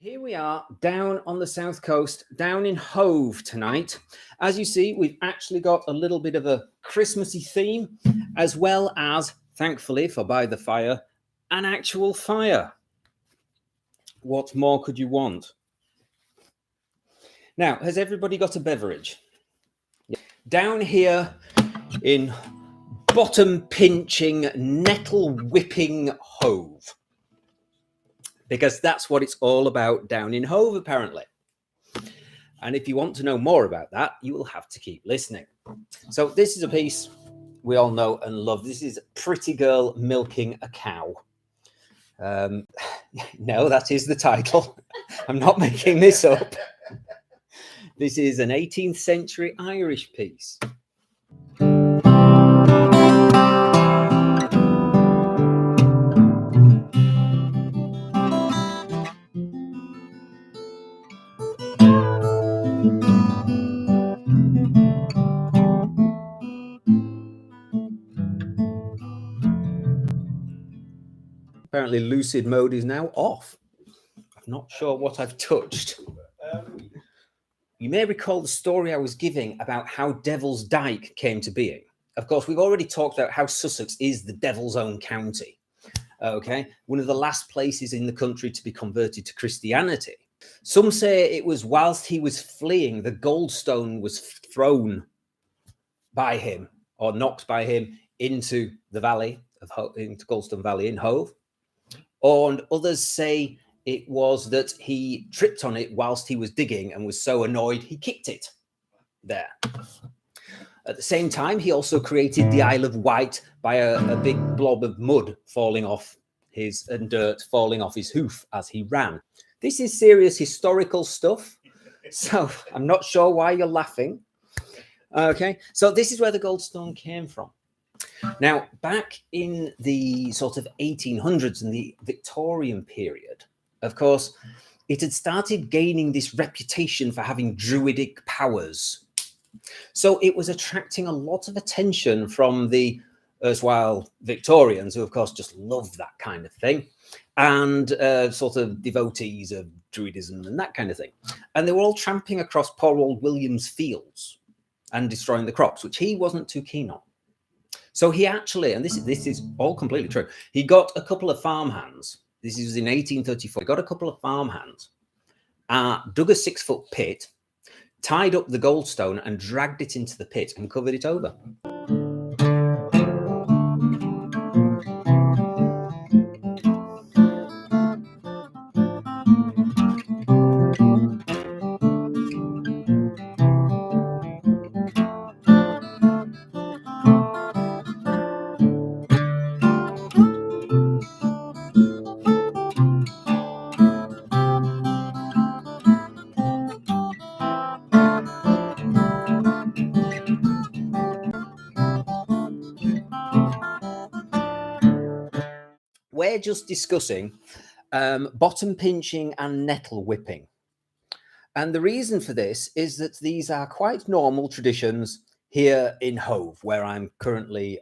Here we are down on the south coast, down in Hove tonight. As you see, we've actually got a little bit of a Christmassy theme, as well as, thankfully for By the Fire, an actual fire. What more could you want? Now, has everybody got a beverage? Down here in bottom pinching, nettle whipping Hove. Because that's what it's all about down in Hove, apparently. And if you want to know more about that, you will have to keep listening. So this is a piece we all know and love. This is Pretty Girl Milking a Cow. No, that is the title. I'm not making this up. This is an 18th century Irish piece. Apparently lucid mode is now off. I'm not sure what I've touched. You may recall the story I was giving about how Devil's Dyke came to being. Of course, we've already talked about how Sussex is the devil's own county. Okay, one of the last places in the country to be converted to Christianity. Some say it was whilst he was fleeing, the Goldstone was thrown by him or knocked by him into the valley of into Goldstone Valley in Hove. And others say it was that he tripped on it whilst he was digging and was so annoyed he kicked it there. At the same time, he also created the Isle of Wight by a big blob of mud falling off and dirt falling off his hoof as he ran. This is serious historical stuff, so I'm not sure why you're laughing. Okay, so this is where the Goldstone came from. Now, back in the sort of 1800s and the Victorian period, of course, it had started gaining this reputation for having druidic powers. So it was attracting a lot of attention from the erstwhile Victorians, who, of course, just loved that kind of thing, and sort of devotees of druidism and that kind of thing. And they were all tramping across poor old William's fields and destroying the crops, which he wasn't too keen on. So he actually, and this is all completely true, he got a couple of farmhands. This was in 1834. He got a couple of farmhands, dug a 6-foot pit, tied up the Goldstone and dragged it into the pit and covered it over. We're just discussing bottom pinching and nettle whipping. And the reason for this is that these are quite normal traditions here in Hove, where I'm currently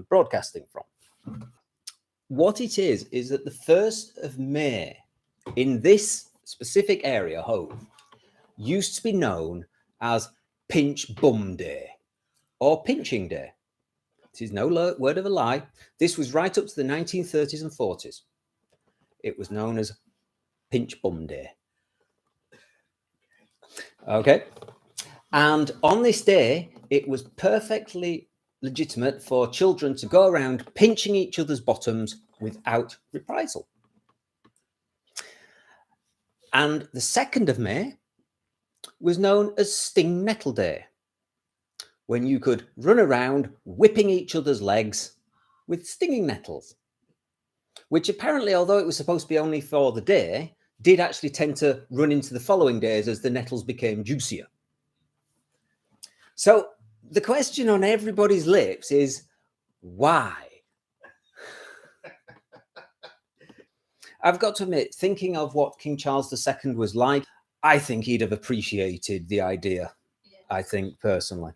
broadcasting from. What it is that the 1st of May in this specific area, Hove, used to be known as Pinch Bum Day or Pinching Day. This is no word of a lie. This was right up to the 1930s and 40s. It was known as Pinch Bum Day. Okay. And on this day, it was perfectly legitimate for children to go around pinching each other's bottoms without reprisal. And the 2nd of May was known as Sting Nettle Day, when you could run around whipping each other's legs with stinging nettles, which apparently, although it was supposed to be only for the day, did actually tend to run into the following days as the nettles became juicier. So the question on everybody's lips is, why? I've got to admit, thinking of what King Charles II was like, I think he'd have appreciated the idea, I think, personally.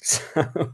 So